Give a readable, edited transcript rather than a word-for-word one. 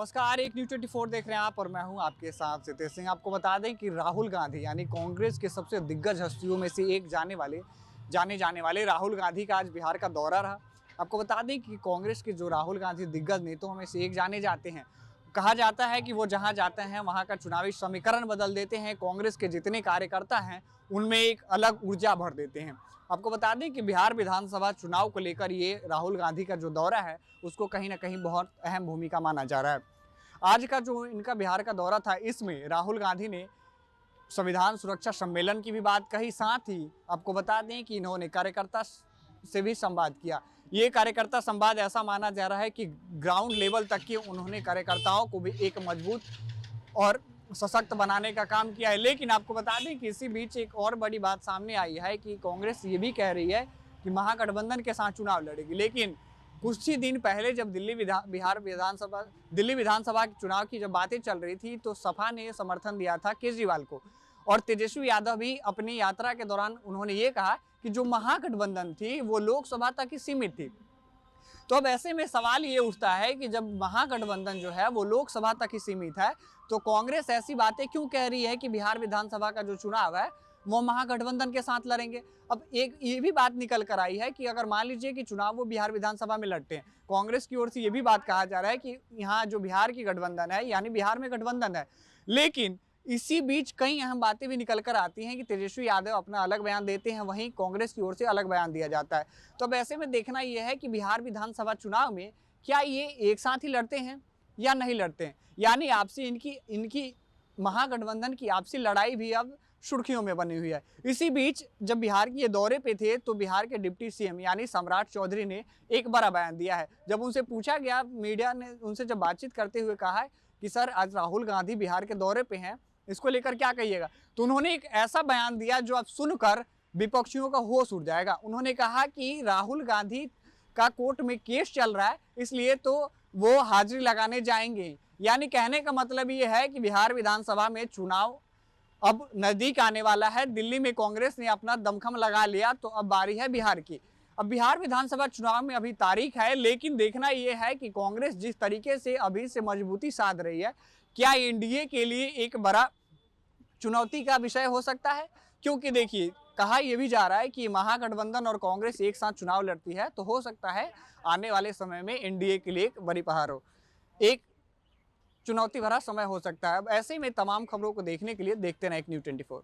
नमस्कार, एक न्यूज़ 24 देख रहे हैं आप और मैं हूं आपके साथ सितेश सिंह। आपको बता दें कि राहुल गांधी यानी कांग्रेस के सबसे दिग्गज हस्तियों में से एक जाने जाने वाले राहुल गांधी का आज बिहार का दौरा रहा। आपको बता दें कि कांग्रेस के जो राहुल गांधी दिग्गज नेताओं में से एक जाने जाते हैं। कहा जाता है कि वो जहां जाते हैं वहां का चुनावी समीकरण बदल देते हैं। कांग्रेस के जितने कार्यकर्ता हैं उनमें एक अलग ऊर्जा भर देते हैं। आपको बता दें कि बिहार विधानसभा चुनाव को लेकर ये राहुल गांधी का जो दौरा है उसको कहीं ना कहीं बहुत अहम भूमिका माना जा रहा है। आज का जो इनका बिहार का दौरा था, इसमें राहुल गांधी ने संविधान सुरक्षा सम्मेलन की भी बात कही। साथ ही आपको बता दें कि इन्होंने कार्यकर्ता से भी संवाद किया। ये कार्यकर्ता संवाद ऐसा माना जा रहा है कि ग्राउंड लेवल तक के उन्होंने कार्यकर्ताओं को भी एक मजबूत और सशक्त बनाने का काम किया है। लेकिन आपको बता दें कि इसी बीच एक और बड़ी बात सामने आई है कि कांग्रेस ये भी कह रही है कि महागठबंधन के साथ चुनाव लड़ेगी। लेकिन कुछ ही दिन पहले जब दिल्ली विधानसभा के चुनाव की जब बातें चल रही थी तो सपा ने समर्थन दिया था केजरीवाल को, और तेजस्वी यादव भी अपनी यात्रा के दौरान उन्होंने ये कहा कि जो महागठबंधन थी वो लोकसभा तक ही सीमित थी। तो अब ऐसे में सवाल ये उठता है कि जब महागठबंधन जो है वो लोकसभा तक ही सीमित है तो कांग्रेस ऐसी बातें क्यों कह रही है कि बिहार विधानसभा का जो चुनाव है वो महागठबंधन के साथ लड़ेंगे। अब एक ये भी बात निकल कर आई है कि अगर मान लीजिए कि चुनाव वो बिहार विधानसभा में लड़ते हैं, कांग्रेस की ओर से ये भी बात कहा जा रहा है कि यहाँ जो बिहार की गठबंधन है यानी बिहार में गठबंधन है। लेकिन इसी बीच कई अहम बातें भी निकल कर आती हैं कि तेजस्वी यादव अपना अलग बयान देते हैं, वहीं कांग्रेस की ओर से अलग बयान दिया जाता है। तो अब ऐसे में देखना यह है कि बिहार विधानसभा चुनाव में क्या ये एक साथ ही लड़ते हैं या नहीं लड़ते हैं, यानी आपसी इनकी महागठबंधन की आपसी लड़ाई भी अब सुर्खियों में बनी हुई है। इसी बीच जब बिहार के ये दौरे पे थे तो बिहार के डिप्टी सीएम यानी सम्राट चौधरी ने एक बड़ा बयान दिया है। जब उनसे पूछा गया, मीडिया ने उनसे जब बातचीत करते हुए कहा है कि सर आज राहुल गांधी बिहार के दौरे पे हैं, इसको लेकर क्या कहिएगा, तो उन्होंने एक ऐसा बयान दिया जो आप सुनकर विपक्षियों का होश उड़ जाएगा। उन्होंने कहा कि राहुल गांधी का कोर्ट में केस चल रहा है इसलिए तो वो हाजिरी लगाने जाएंगे। यानी कहने का मतलब ये है कि बिहार विधानसभा में चुनाव अब नजदीक आने वाला है। दिल्ली में कांग्रेस ने अपना दमखम लगा लिया तो अब बारी है बिहार की। अब बिहार विधानसभा चुनाव में अभी तारीख है, लेकिन देखना यह है कि कांग्रेस जिस तरीके से अभी से मजबूती साध रही है, क्या एनडीए के लिए एक बड़ा चुनौती का विषय हो सकता है। क्योंकि देखिए, कहा यह भी जा रहा है कि महागठबंधन और कांग्रेस एक साथ चुनाव लड़ती है तो हो सकता है आने वाले समय में एनडीए के लिए एक बड़ी पहाड़ हो, एक चुनौती भरा समय हो सकता है। अब ऐसे में तमाम खबरों को देखने के लिए देखते रहें एक न्यूज़ 24।